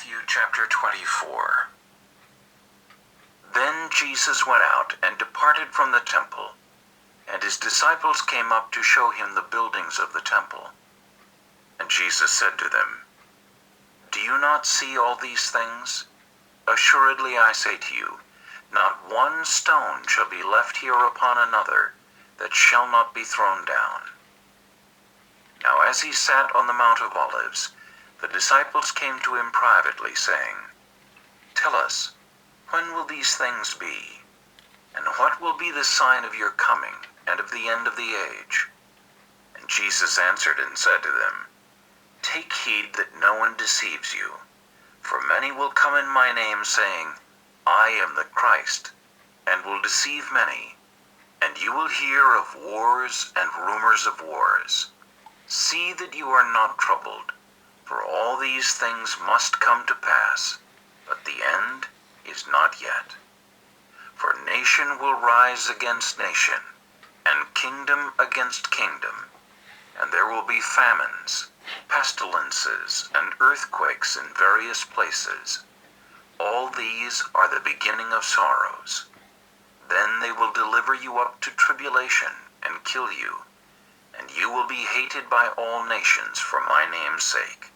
Matthew chapter 24. Then Jesus went out and departed from the temple, and his disciples came up to show him the buildings of the temple. And Jesus said to them, "Do you not see all these things? Assuredly I say to you, not one stone shall be left here upon another that shall not be thrown down." Now as he sat on the Mount of Olives, the disciples came to him privately, saying, "Tell us, when will these things be? And what will be the sign of your coming and of the end of the age?" And Jesus answered and said to them, "Take heed that no one deceives you. For many will come in my name, saying, 'I am the Christ,' and will deceive many. And you will hear of wars and rumors of wars. See that you are not troubled, for all these things must come to pass, but the end is not yet. For nation will rise against nation, and kingdom against kingdom, and there will be famines, pestilences, and earthquakes in various places. All these are the beginning of sorrows. Then they will deliver you up to tribulation and kill you, and you will be hated by all nations for my name's sake.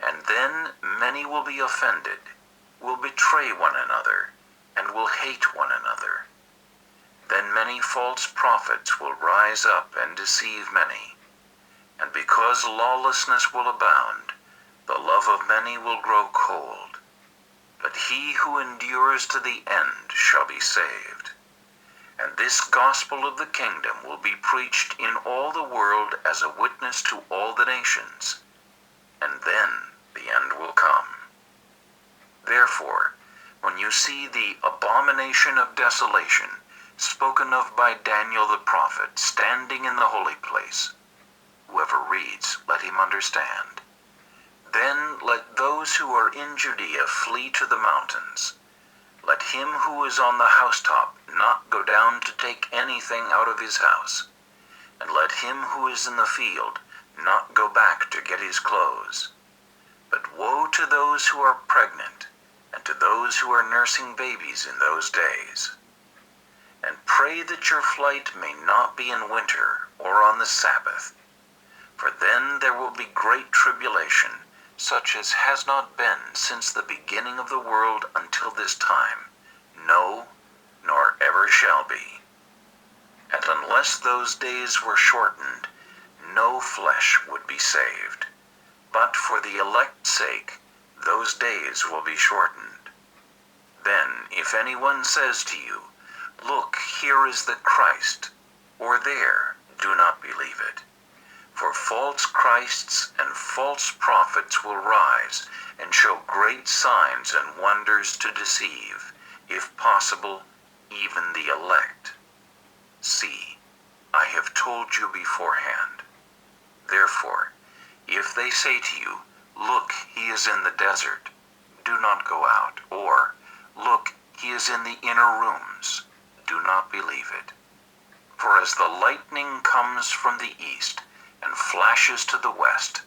And then many will be offended, will betray one another, and will hate one another. Then many false prophets will rise up and deceive many. And because lawlessness will abound, the love of many will grow cold. But he who endures to the end shall be saved. And this gospel of the kingdom will be preached in all the world as a witness to all the nations. And then the end will come. Therefore, when you see the abomination of desolation spoken of by Daniel the prophet standing in the holy place, whoever reads, let him understand. Then let those who are in Judea flee to the mountains. Let him who is on the housetop not go down to take anything out of his house. And let him who is in the field not go back to get his clothes. But woe to those who are pregnant, and to those who are nursing babies in those days. And pray that your flight may not be in winter or on the Sabbath. For then there will be great tribulation, such as has not been since the beginning of the world until this time, no, nor ever shall be. And unless those days were shortened, no flesh would be saved. But for the elect's sake, those days will be shortened. Then, if anyone says to you, 'Look, here is the Christ,' or 'There,' do not believe it. For false Christs and false prophets will rise and show great signs and wonders to deceive, if possible, even the elect. See, I have told you beforehand. Therefore, if they say to you, 'Look, he is in the desert,' do not go out, or 'Look, he is in the inner rooms,' do not believe it. For as the lightning comes from the east and flashes to the west,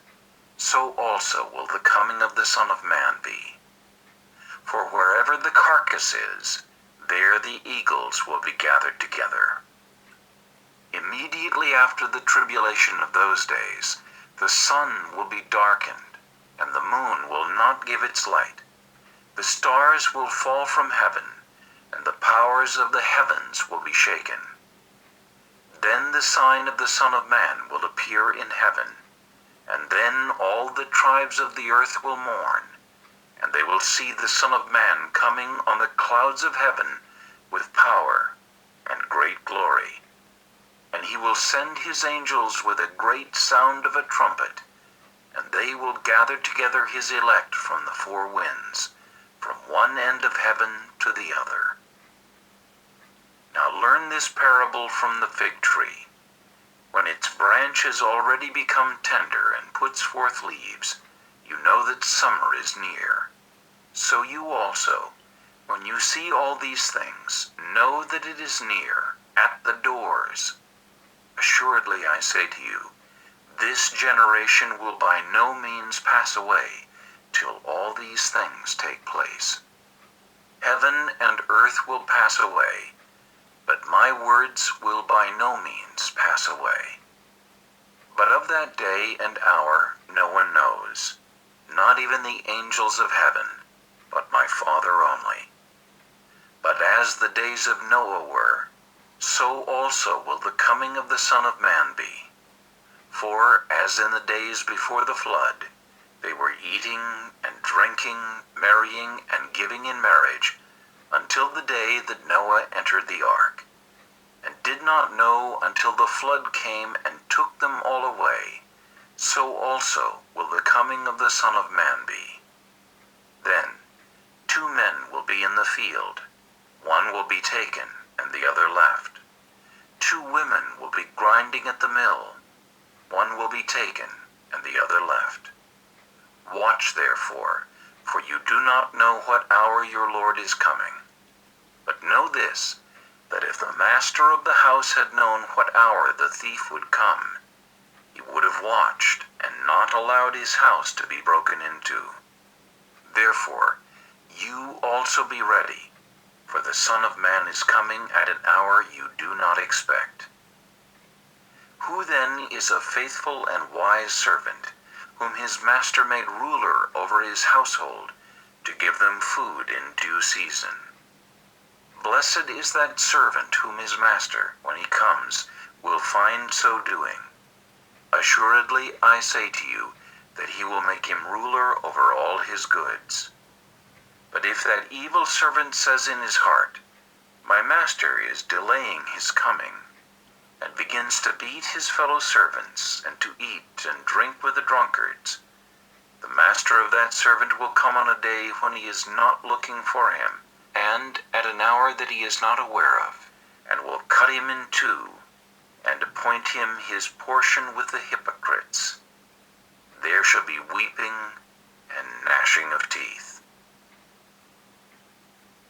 so also will the coming of the Son of Man be. For wherever the carcass is, there the eagles will be gathered together. Immediately after the tribulation of those days, the sun will be darkened, and the moon will not give its light. The stars will fall from heaven, and the powers of the heavens will be shaken. Then the sign of the Son of Man will appear in heaven, and then all the tribes of the earth will mourn, and they will see the Son of Man coming on the clouds of heaven with power and great glory. And he will send his angels with a great sound of a trumpet, and they will gather together his elect from the four winds, from one end of heaven to the other. Now learn this parable from the fig tree. When its branch has already become tender and puts forth leaves, you know that summer is near. So you also, when you see all these things, know that it is near, at the doors. Assuredly I say to you, this generation will by no means pass away until all these things take place. Heaven and earth will pass away, but my words will by no means pass away. But of that day and hour no one knows, not even the angels of heaven, but my Father only. But as the days of Noah were, so also will the coming of the Son of Man be. For as in the days before the flood, they were eating and drinking, marrying and giving in marriage, until the day that Noah entered the ark, and did not know until the flood came and took them all away, so also will the coming of the Son of Man be. Then 2 men will be in the field, one will be taken and the other left. 2 women will be grinding at the mill, one will be taken and the other left. Watch therefore, for you do not know what hour your Lord is coming. But know this, that if the master of the house had known what hour the thief would come, he would have watched and not allowed his house to be broken into. Therefore, you also be ready, for the Son of Man is coming at an hour you do not expect. Who then is a faithful and wise servant, whom his master made ruler over his household, to give them food in due season? Blessed is that servant whom his master, when he comes, will find so doing. Assuredly I say to you, that he will make him ruler over all his goods. But if that evil servant says in his heart, my master is delaying his coming, and begins to beat his fellow servants, and to eat and drink with the drunkards, the master of that servant will come on a day when he is not looking for him, and at an hour that he is not aware of, and will cut him in two, and appoint him his portion with the hypocrites. There shall be weeping and gnashing of teeth.